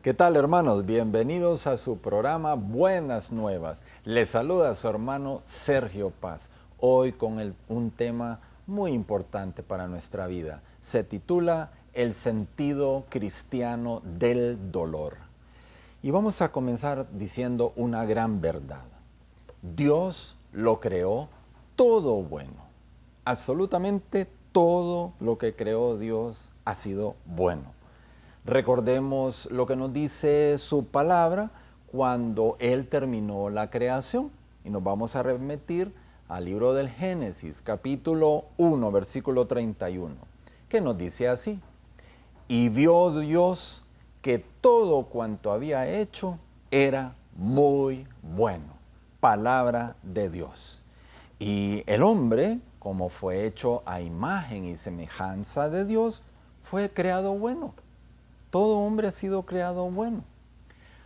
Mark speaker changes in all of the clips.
Speaker 1: ¿Qué tal, hermanos? Bienvenidos a su programa Buenas Nuevas. Les saluda su hermano Sergio Paz, hoy con un tema muy importante para nuestra vida. Se titula El sentido cristiano del dolor. Y vamos a comenzar diciendo una gran verdad. Dios lo creó todo bueno. Absolutamente todo lo que creó Dios ha sido bueno. Recordemos lo que nos dice su palabra cuando Él terminó la creación. Y nos vamos a remitir al libro del Génesis, capítulo 1, versículo 31, que nos dice así. Y vio Dios que todo cuanto había hecho era muy bueno. Palabra de Dios. Y el hombre, como fue hecho a imagen y semejanza de Dios, fue creado bueno. Todo hombre ha sido creado bueno.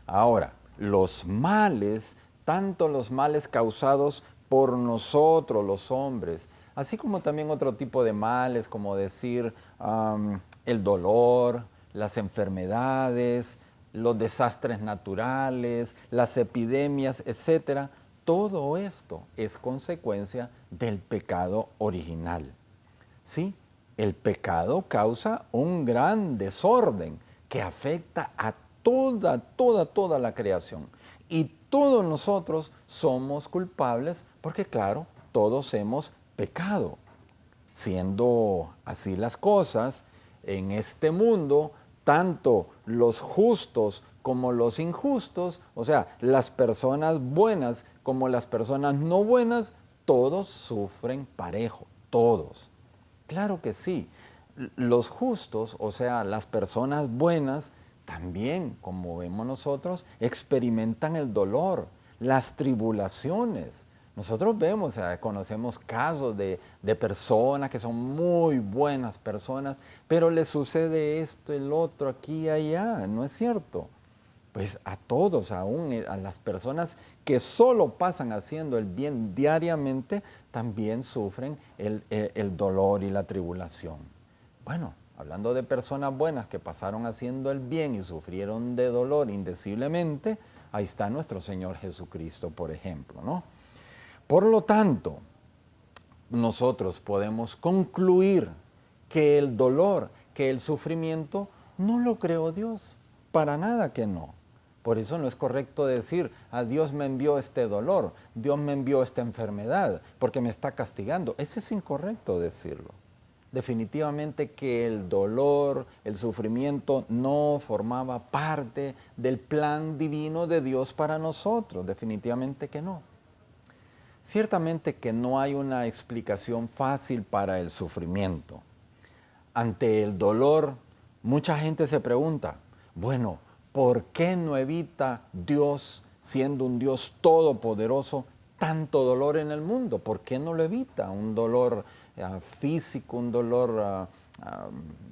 Speaker 1: Ahora, los males, tanto los males causados por nosotros los hombres, así como también otro tipo de males, como decir el dolor, las enfermedades, los desastres naturales, las epidemias, etcétera, todo esto es consecuencia del pecado original. ¿Sí? El pecado causa un gran desorden que afecta a toda la creación. Y todos nosotros somos culpables porque, claro, todos hemos pecado. Siendo así las cosas, en este mundo, tanto los justos como los injustos, o sea, las personas buenas como las personas no buenas, todos sufren parejo, todos. Claro que sí. Los justos, o sea, las personas buenas, también, como vemos nosotros, experimentan el dolor, las tribulaciones. Nosotros vemos, conocemos casos de personas que son muy buenas personas, pero les sucede esto, el otro, aquí y allá, ¿no es cierto? Pues a todos, aún a las personas que solo pasan haciendo el bien diariamente, también sufren el dolor y la tribulación. Bueno, hablando de personas buenas que pasaron haciendo el bien y sufrieron de dolor indeciblemente, ahí está nuestro Señor Jesucristo, por ejemplo, ¿no? Por lo tanto, nosotros podemos concluir que el dolor, que el sufrimiento, no lo creó Dios, para nada que no. Por eso no es correcto decir, Dios me envió este dolor, Dios me envió esta enfermedad, porque me está castigando. Ese es incorrecto decirlo. Definitivamente que el dolor, el sufrimiento no formaba parte del plan divino de Dios para nosotros, definitivamente que no. Ciertamente que no hay una explicación fácil para el sufrimiento. Ante el dolor, mucha gente se pregunta, bueno, ¿por qué no evita Dios, siendo un Dios todopoderoso, tanto dolor en el mundo? ¿Por qué no lo evita? Un dolor físico, un dolor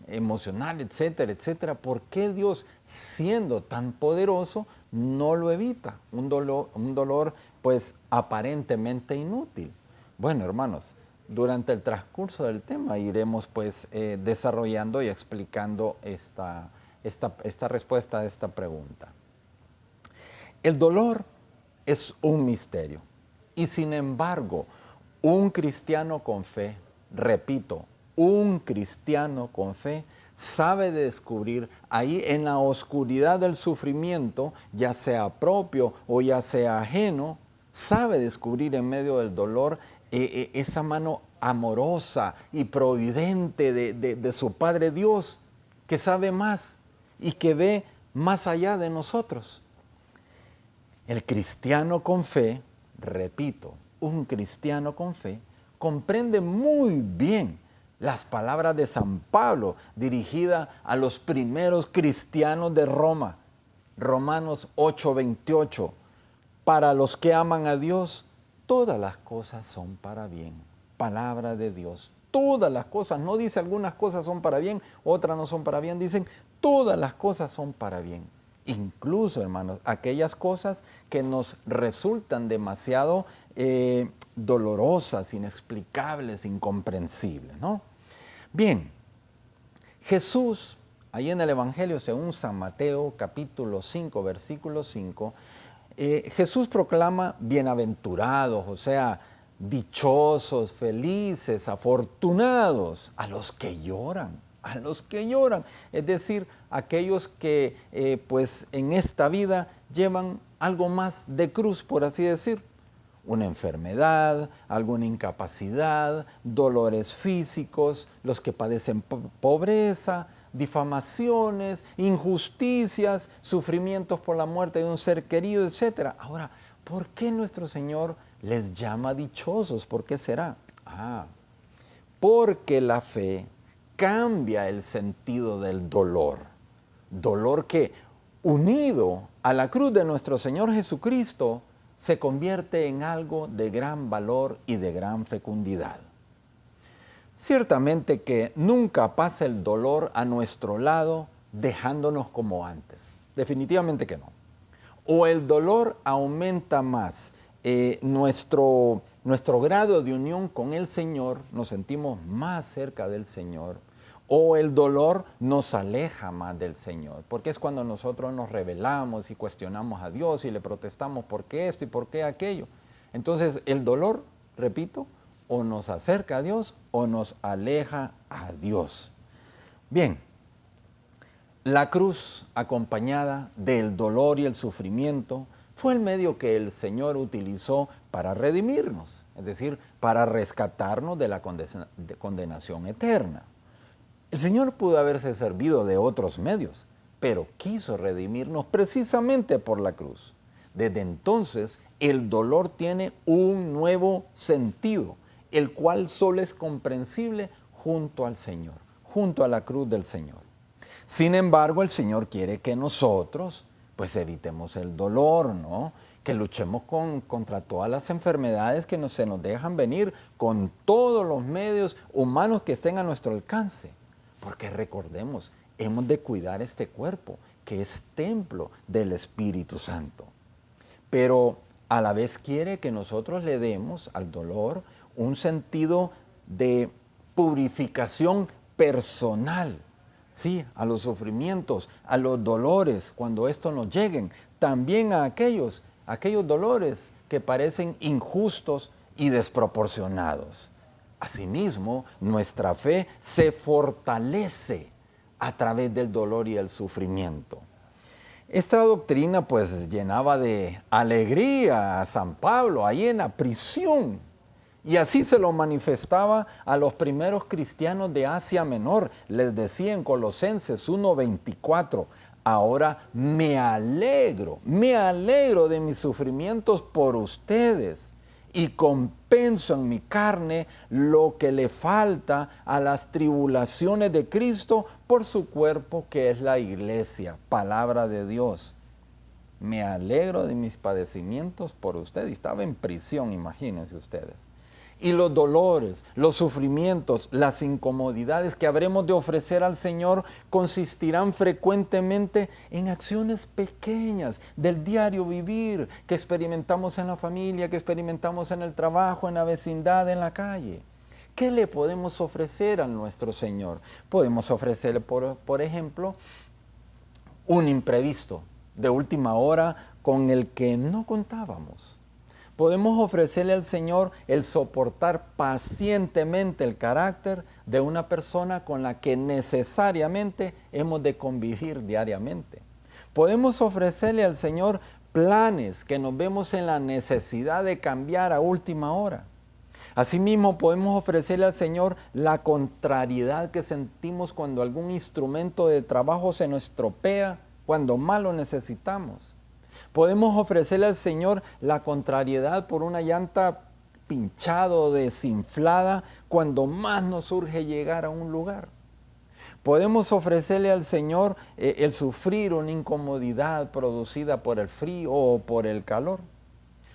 Speaker 1: emocional, etcétera, etcétera. ¿Por qué Dios, siendo tan poderoso, no lo evita? Un dolor pues aparentemente inútil. Bueno, hermanos, durante el transcurso del tema iremos pues desarrollando y explicando esta respuesta a esta pregunta. El dolor es un misterio y sin embargo un cristiano con fe, repito, un cristiano con fe sabe descubrir ahí en la oscuridad del sufrimiento, ya sea propio o ya sea ajeno, sabe descubrir en medio del dolor esa mano amorosa y providente de su Padre Dios, que sabe más y que ve más allá de nosotros. El cristiano con fe, repito, un cristiano con fe, comprende muy bien las palabras de San Pablo dirigidas a los primeros cristianos de Roma. Romanos 8:28. Para los que aman a Dios, todas las cosas son para bien. Palabra de Dios. Todas las cosas, no dice algunas cosas son para bien, otras no son para bien, dicen todas las cosas son para bien. Incluso, hermanos, aquellas cosas que nos resultan demasiado dolorosas, inexplicables, incomprensibles, ¿no? Bien, Jesús ahí en el Evangelio según San Mateo, capítulo 5, versículo 5, Jesús proclama bienaventurados, o sea, dichosos, felices, afortunados, a los que lloran, a los que lloran. Es decir, aquellos que pues en esta vida llevan algo más de cruz, por así decir. Una enfermedad, alguna incapacidad, dolores físicos, los que padecen pobreza, difamaciones, injusticias, sufrimientos por la muerte de un ser querido, etc. Ahora, ¿por qué nuestro Señor les llama dichosos? ¿Por qué será? Porque la fe cambia el sentido del dolor. Dolor que, unido a la cruz de nuestro Señor Jesucristo, se convierte en algo de gran valor y de gran fecundidad. Ciertamente que nunca pasa el dolor a nuestro lado dejándonos como antes. Definitivamente que no. O el dolor aumenta más nuestro grado de unión con el Señor, nos sentimos más cerca del Señor, o el dolor nos aleja más del Señor, porque es cuando nosotros nos rebelamos y cuestionamos a Dios y le protestamos por qué esto y por qué aquello. Entonces el dolor, repito, o nos acerca a Dios o nos aleja a Dios. Bien, la cruz acompañada del dolor y el sufrimiento fue el medio que el Señor utilizó para redimirnos, es decir, para rescatarnos de la condenación eterna. El Señor pudo haberse servido de otros medios, pero quiso redimirnos precisamente por la cruz. Desde entonces, el dolor tiene un nuevo sentido, el cual solo es comprensible junto al Señor, junto a la cruz del Señor. Sin embargo, el Señor quiere que nosotros, pues evitemos el dolor, ¿no? Que luchemos contra todas las enfermedades que se nos dejan venir con todos los medios humanos que estén a nuestro alcance. Porque recordemos, hemos de cuidar este cuerpo, que es templo del Espíritu Santo. Pero a la vez quiere que nosotros le demos al dolor un sentido de purificación personal, sí, a los sufrimientos, a los dolores, cuando estos nos lleguen, también a aquellos dolores que parecen injustos y desproporcionados. Asimismo, nuestra fe se fortalece a través del dolor y el sufrimiento. Esta doctrina pues llenaba de alegría a San Pablo ahí en la prisión. Y así se lo manifestaba a los primeros cristianos de Asia Menor. Les decía en Colosenses 1:24, ahora me alegro de mis sufrimientos por ustedes y compenso en mi carne lo que le falta a las tribulaciones de Cristo por su cuerpo que es la iglesia, palabra de Dios. Me alegro de mis padecimientos por ustedes. Estaba en prisión, imagínense ustedes. Y los dolores, los sufrimientos, las incomodidades que habremos de ofrecer al Señor consistirán frecuentemente en acciones pequeñas del diario vivir que experimentamos en la familia, que experimentamos en el trabajo, en la vecindad, en la calle. ¿Qué le podemos ofrecer a nuestro Señor? Podemos ofrecerle, por ejemplo, un imprevisto de última hora con el que no contábamos. Podemos ofrecerle al Señor el soportar pacientemente el carácter de una persona con la que necesariamente hemos de convivir diariamente. Podemos ofrecerle al Señor planes que nos vemos en la necesidad de cambiar a última hora. Asimismo, podemos ofrecerle al Señor la contrariedad que sentimos cuando algún instrumento de trabajo se nos estropea, cuando más lo necesitamos. Podemos ofrecerle al Señor la contrariedad por una llanta pinchada o desinflada cuando más nos urge llegar a un lugar. Podemos ofrecerle al Señor el sufrir una incomodidad producida por el frío o por el calor.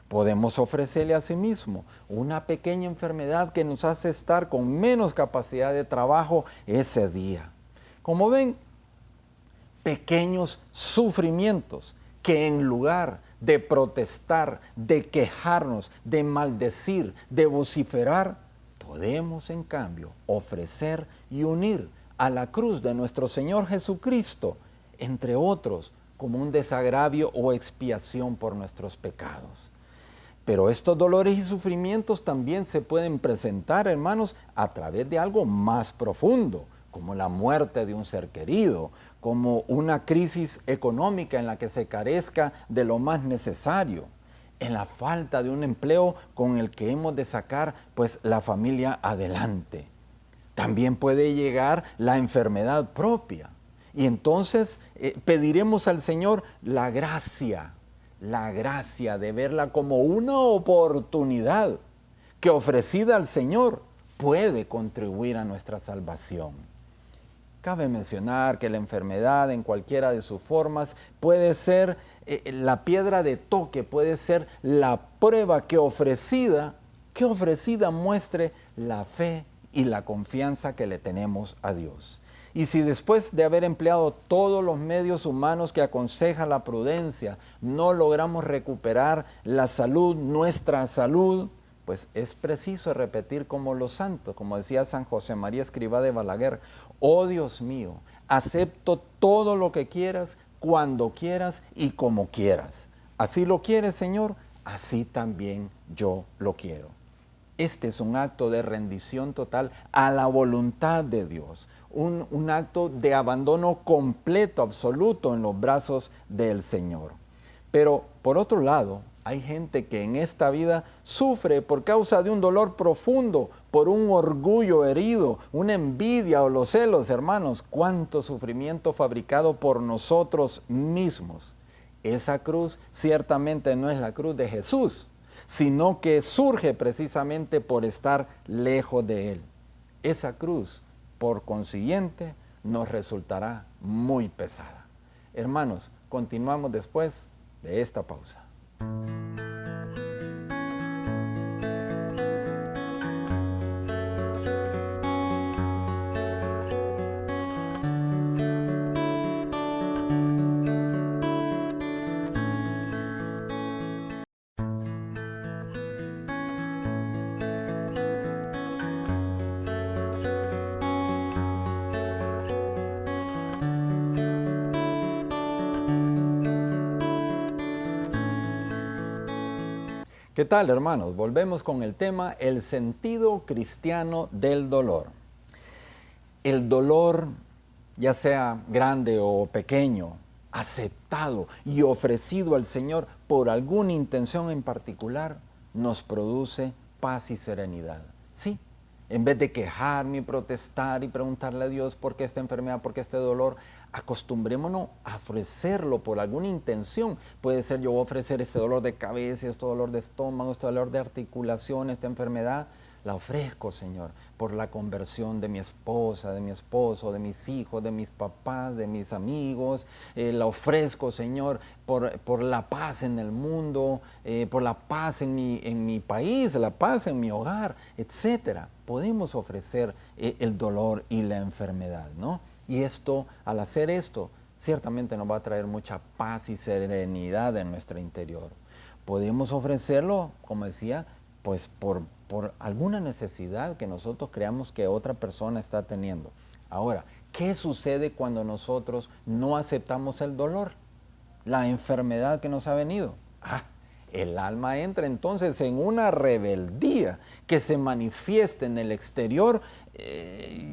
Speaker 1: Podemos ofrecerle a sí mismo una pequeña enfermedad que nos hace estar con menos capacidad de trabajo ese día. Como ven, pequeños sufrimientos que en lugar de protestar, de quejarnos, de maldecir, de vociferar, podemos en cambio ofrecer y unir a la cruz de nuestro Señor Jesucristo, entre otros, como un desagravio o expiación por nuestros pecados. Pero estos dolores y sufrimientos también se pueden presentar, hermanos, a través de algo más profundo, como la muerte de un ser querido, como una crisis económica en la que se carezca de lo más necesario, en la falta de un empleo con el que hemos de sacar pues la familia adelante. También puede llegar la enfermedad propia. Y entonces pediremos al Señor la gracia de verla como una oportunidad que ofrecida al Señor puede contribuir a nuestra salvación. Cabe mencionar que la enfermedad en cualquiera de sus formas puede ser la piedra de toque, puede ser la prueba que ofrecida muestre la fe y la confianza que le tenemos a Dios. Y si después de haber empleado todos los medios humanos que aconseja la prudencia, no logramos recuperar la salud, nuestra salud, pues es preciso repetir como los santos, como decía San José María Escrivá de Balaguer: oh Dios mío, acepto todo lo que quieras, cuando quieras y como quieras. Así lo quieres, Señor, así también yo lo quiero. Este es un acto de rendición total a la voluntad de Dios, un acto de abandono completo, absoluto en los brazos del Señor. Pero por otro lado, hay gente que en esta vida sufre por causa de un dolor profundo, por un orgullo herido, una envidia o los celos, hermanos. Cuánto sufrimiento fabricado por nosotros mismos. Esa cruz ciertamente no es la cruz de Jesús, sino que surge precisamente por estar lejos de Él. Esa cruz, por consiguiente, nos resultará muy pesada. Hermanos, continuamos después de esta pausa. ¿Qué tal, hermanos? Volvemos con el tema el sentido cristiano del dolor. El dolor, ya sea grande o pequeño, aceptado y ofrecido al Señor por alguna intención en particular, nos produce paz y serenidad. Sí, en vez de quejarme y protestar y preguntarle a Dios por qué esta enfermedad, por qué este dolor, acostumbrémonos a ofrecerlo por alguna intención. Puede ser: yo voy a ofrecer este dolor de cabeza, este dolor de estómago, este dolor de articulación, esta enfermedad. La ofrezco, Señor, por la conversión de mi esposa, de mi esposo, de mis hijos, de mis papás, de mis amigos. La ofrezco, Señor, por la paz en el mundo, por la paz en mi país, la paz en mi hogar, etc. Podemos ofrecer el dolor y la enfermedad, ¿no? Y esto, al hacer esto, ciertamente nos va a traer mucha paz y serenidad en nuestro interior. Podemos ofrecerlo, como decía, pues por alguna necesidad que nosotros creamos que otra persona está teniendo. Ahora, ¿qué sucede cuando nosotros no aceptamos el dolor? La enfermedad que nos ha venido. El alma entra entonces en una rebeldía que se manifiesta en el exterior,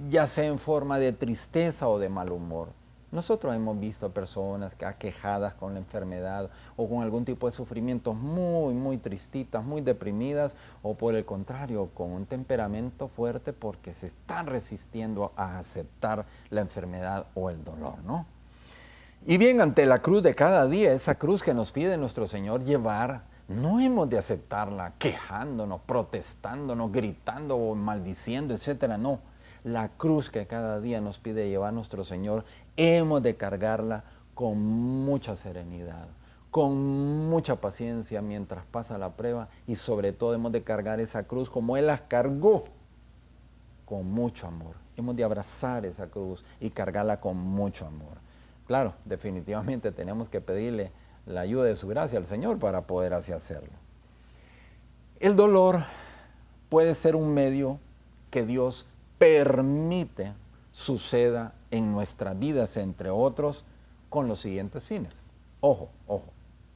Speaker 1: ya sea en forma de tristeza o de mal humor. Nosotros hemos visto personas que aquejadas con la enfermedad o con algún tipo de sufrimientos muy tristitas, muy deprimidas, o por el contrario, con un temperamento fuerte porque se están resistiendo a aceptar la enfermedad o el dolor, ¿no? Y bien, ante la cruz de cada día, esa cruz que nos pide nuestro Señor llevar, no hemos de aceptarla quejándonos, protestándonos, gritando o maldiciendo, etcétera. No, la cruz que cada día nos pide llevar nuestro Señor, hemos de cargarla con mucha serenidad, con mucha paciencia mientras pasa la prueba, y sobre todo hemos de cargar esa cruz como Él las cargó, con mucho amor. Hemos de abrazar esa cruz y cargarla con mucho amor. Claro, definitivamente tenemos que pedirle la ayuda de su gracia al Señor para poder así hacerlo. El dolor puede ser un medio que Dios permite suceda en nuestras vidas, entre otros, con los siguientes fines. Ojo, ojo,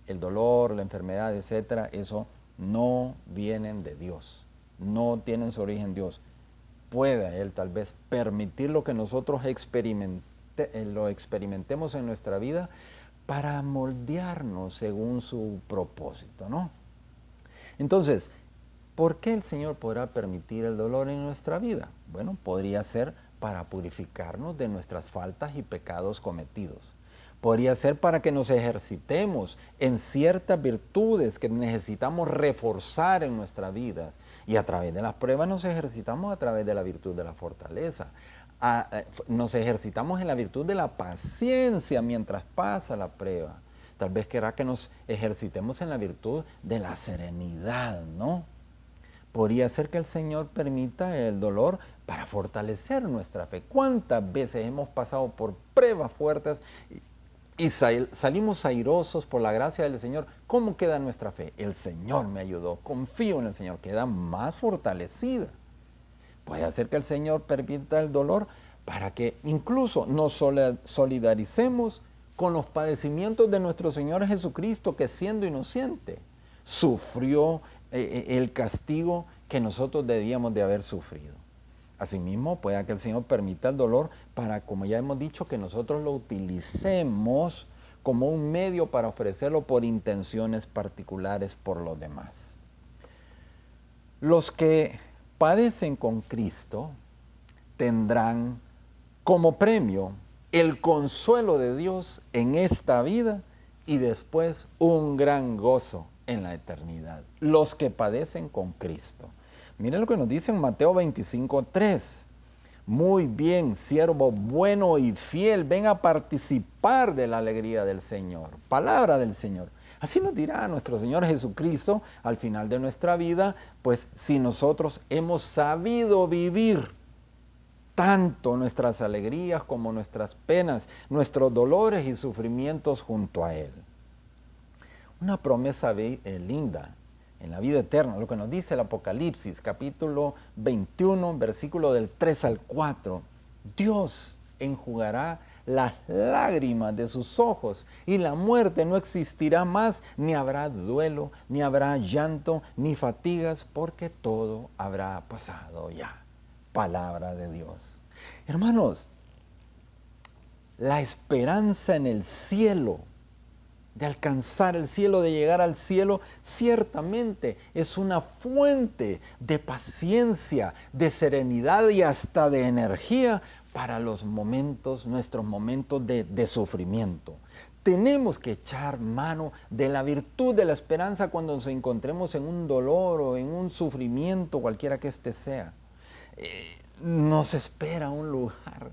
Speaker 1: el dolor, la enfermedad, etcétera, eso no vienen de Dios, no tienen su origen en Dios. Pueda Él tal vez permitir lo que nosotros lo experimentemos en nuestra vida para moldearnos según su propósito, ¿no? Entonces, ¿por qué el Señor podrá permitir el dolor en nuestra vida? Bueno, podría ser para purificarnos de nuestras faltas y pecados cometidos. Podría ser para que nos ejercitemos en ciertas virtudes que necesitamos reforzar en nuestra vida. Y a través de las pruebas nos ejercitamos a través de la virtud de la fortaleza. Nos ejercitamos en la virtud de la paciencia mientras pasa la prueba. Tal vez querrá que nos ejercitemos en la virtud de la serenidad, ¿no? Podría ser que el Señor permita el dolor para fortalecer nuestra fe. ¿Cuántas veces hemos pasado por pruebas fuertes y salimos airosos por la gracia del Señor? ¿Cómo queda nuestra fe? El Señor me ayudó, confío en el Señor, queda más fortalecida. Puede hacer que el Señor permita el dolor para que incluso nos solidaricemos con los padecimientos de nuestro Señor Jesucristo, que siendo inocente, sufrió el castigo que nosotros debíamos de haber sufrido. Asimismo, puede que el Señor permita el dolor para, como ya hemos dicho, que nosotros lo utilicemos como un medio para ofrecerlo por intenciones particulares por los demás. Los que padecen con Cristo tendrán como premio el consuelo de Dios en esta vida y después un gran gozo en la eternidad. Los que padecen con Cristo. Miren lo que nos dice en Mateo 25:3. Muy bien, siervo bueno y fiel, ven a participar de la alegría del Señor. Palabra del Señor. Así nos dirá nuestro Señor Jesucristo al final de nuestra vida, pues si nosotros hemos sabido vivir tanto nuestras alegrías como nuestras penas, nuestros dolores y sufrimientos junto a Él. Una promesa linda en la vida eterna, lo que nos dice el Apocalipsis, capítulo 21, versículo del 3 al 4. Dios enjugará las lágrimas de sus ojos y la muerte no existirá más, ni habrá duelo, ni habrá llanto, ni fatigas, porque todo habrá pasado ya. Palabra de Dios. Hermanos, la esperanza en el cielo, de alcanzar el cielo, de llegar al cielo, ciertamente es una fuente de paciencia, de serenidad y hasta de energía para los momentos, nuestros momentos de sufrimiento. Tenemos que echar mano de la virtud de la esperanza cuando nos encontremos en un dolor o en un sufrimiento, cualquiera que éste sea. Nos espera un lugar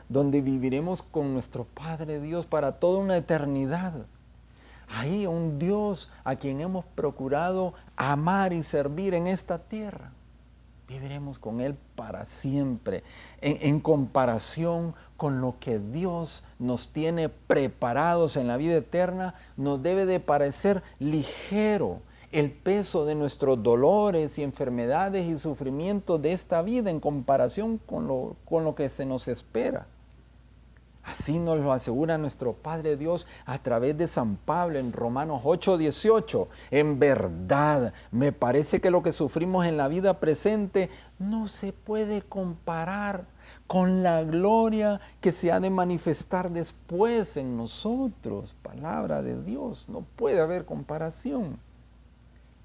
Speaker 1: donde viviremos con nuestro Padre Dios para toda una eternidad. Ahí un Dios a quien hemos procurado amar y servir en esta tierra. Viviremos con Él para siempre, en comparación con lo que Dios nos tiene preparados en la vida eterna. Nos debe de parecer ligero el peso de nuestros dolores y enfermedades y sufrimientos de esta vida en comparación con lo que se nos espera. Así nos lo asegura nuestro Padre Dios a través de San Pablo en Romanos 8:18. En verdad, me parece que lo que sufrimos en la vida presente no se puede comparar con la gloria que se ha de manifestar después en nosotros. Palabra de Dios, no puede haber comparación.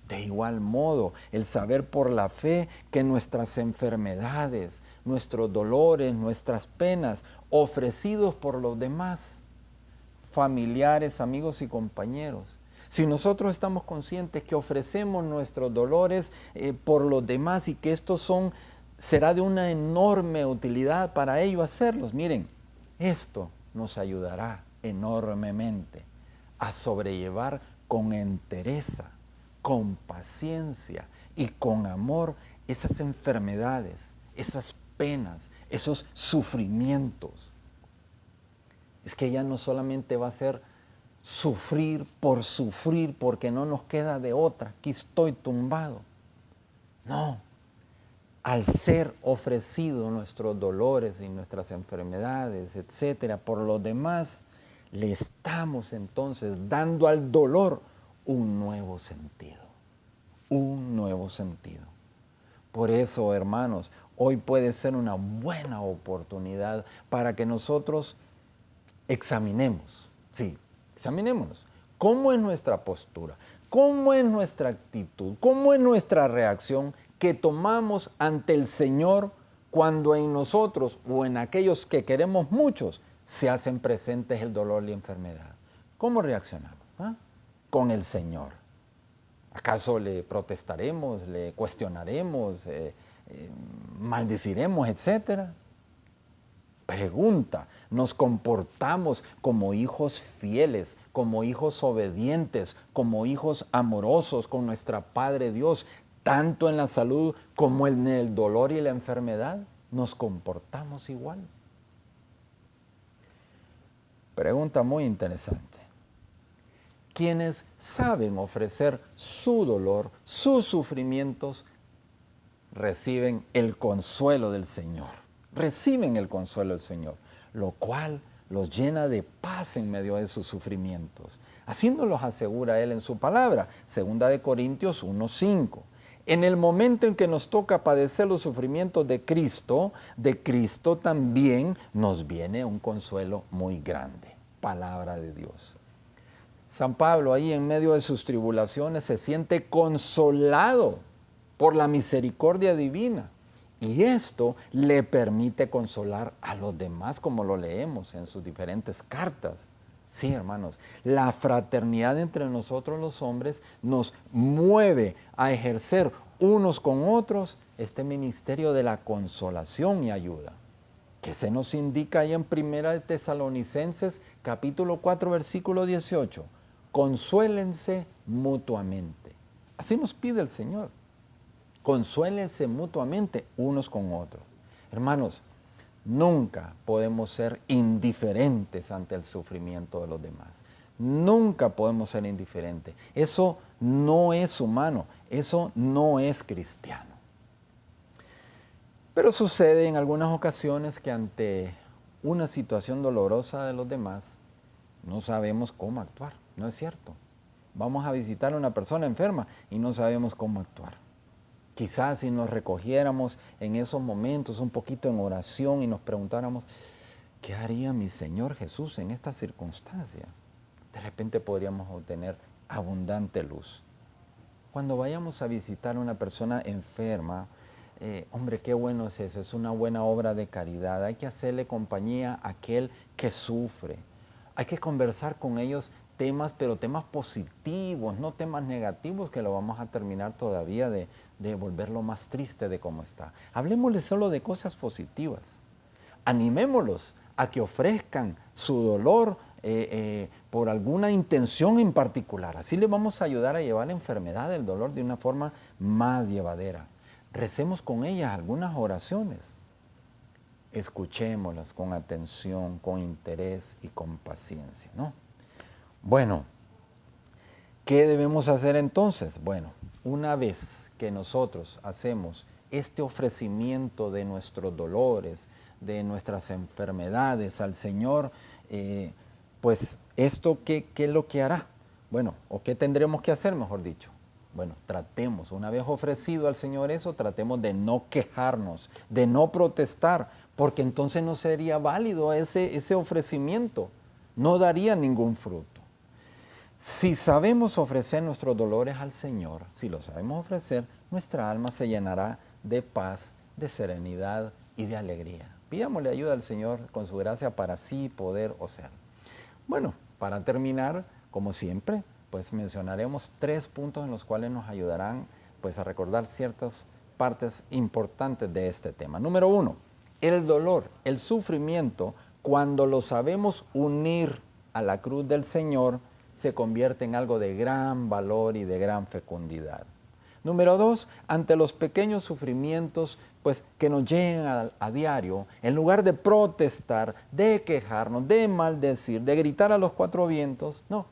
Speaker 1: De igual modo, el saber por la fe que nuestras enfermedades, nuestros dolores, nuestras penas, ofrecidos por los demás, familiares, amigos y compañeros. Si nosotros estamos conscientes que ofrecemos nuestros dolores por los demás y que estos será de una enorme utilidad para ellos hacerlos, miren, esto nos ayudará enormemente a sobrellevar con entereza, con paciencia y con amor esas enfermedades, esas penas, esos sufrimientos. Es que ya no solamente va a ser sufrir porque no nos queda de otra, aquí estoy tumbado. No, al ser ofrecido nuestros dolores y nuestras enfermedades, etcétera, por los demás, le estamos entonces dando al dolor un nuevo sentido. Un nuevo sentido. Por eso, hermanos, hoy puede ser una buena oportunidad para que nosotros examinémonos. Sí, examinémonos. ¿Cómo es nuestra postura? ¿Cómo es nuestra actitud? ¿Cómo es nuestra reacción que tomamos ante el Señor cuando en nosotros o en aquellos que queremos muchos se hacen presentes el dolor y la enfermedad? ¿Cómo reaccionamos? Con el Señor. ¿Acaso le protestaremos, le cuestionaremos, maldeciremos, etcétera? Pregunta, ¿nos comportamos como hijos fieles, como hijos obedientes, como hijos amorosos con nuestro Padre Dios, tanto en la salud como en el dolor y la enfermedad? ¿Nos comportamos igual? Pregunta muy interesante. Quienes saben ofrecer su dolor, sus sufrimientos, reciben el consuelo del Señor. Reciben el consuelo del Señor, lo cual los llena de paz en medio de sus sufrimientos. Así nos los asegura Él en su palabra, 2 Corintios 1:5. En el momento en que nos toca padecer los sufrimientos de Cristo también nos viene un consuelo muy grande. Palabra de Dios. San Pablo ahí en medio de sus tribulaciones se siente consolado por la misericordia divina. Y esto le permite consolar a los demás, como lo leemos en sus diferentes cartas. Sí, hermanos, la fraternidad entre nosotros los hombres nos mueve a ejercer unos con otros este ministerio de la consolación y ayuda, que se nos indica ahí en 1 Tesalonicenses capítulo 4, versículo 18. Consuélense mutuamente. Así nos pide el Señor. Consuélense mutuamente unos con otros. Hermanos, nunca podemos ser indiferentes ante el sufrimiento de los demás. Nunca podemos ser indiferentes. Eso no es humano, eso no es cristiano. Pero sucede en algunas ocasiones que ante una situación dolorosa de los demás, no sabemos cómo actuar, ¿no es cierto? Vamos a visitar a una persona enferma y no sabemos cómo actuar. Quizás si nos recogiéramos en esos momentos un poquito en oración y nos preguntáramos, ¿qué haría mi Señor Jesús en esta circunstancia? De repente podríamos obtener abundante luz. Cuando vayamos a visitar a una persona enferma, hombre, qué bueno es eso, es una buena obra de caridad. Hay que hacerle compañía a aquel que sufre. Hay que conversar con ellos temas, pero temas positivos, no temas negativos que lo vamos a terminar todavía de volverlo más triste de cómo está. Hablemosle solo de cosas positivas. Animémoslos a que ofrezcan su dolor por alguna intención en particular. Así les vamos a ayudar a llevar la enfermedad del dolor de una forma más llevadera. Recemos con ellas algunas oraciones. Escuchémoslas con atención, con interés y con paciencia, ¿no? Bueno, ¿qué debemos hacer entonces? Bueno, una vez que nosotros hacemos este ofrecimiento de nuestros dolores, de nuestras enfermedades al Señor, pues esto, ¿qué es lo que hará? Bueno, ¿o qué tendremos que hacer, mejor dicho? Bueno, tratemos, una vez ofrecido al Señor eso, tratemos de no quejarnos, de no protestar, porque entonces no sería válido ese ofrecimiento, no daría ningún fruto. Si sabemos ofrecer nuestros dolores al Señor, si lo sabemos ofrecer, nuestra alma se llenará de paz, de serenidad y de alegría. Pidámosle ayuda al Señor con su gracia para así poder ser. Bueno, para terminar, como siempre, pues mencionaremos 3 puntos en los cuales nos ayudarán pues, a recordar ciertas partes importantes de este tema. Número 1, el dolor, el sufrimiento, cuando lo sabemos unir a la cruz del Señor, se convierte en algo de gran valor y de gran fecundidad. Número 2, ante los pequeños sufrimientos pues, que nos llegan a diario, en lugar de protestar, de quejarnos, de maldecir, de gritar a los 4 vientos, no,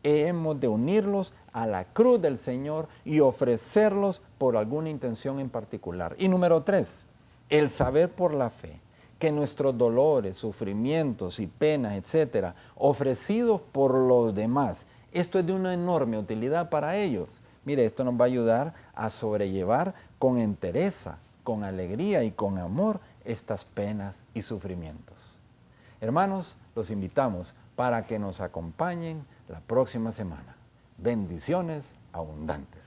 Speaker 1: hemos de unirlos a la cruz del Señor y ofrecerlos por alguna intención en particular. Y número 3, el saber por la fe que nuestros dolores, sufrimientos y penas, etcétera, ofrecidos por los demás, esto es de una enorme utilidad para ellos. Mire, esto nos va a ayudar a sobrellevar con entereza, con alegría y con amor estas penas y sufrimientos. Hermanos, los invitamos para que nos acompañen la próxima semana. Bendiciones abundantes.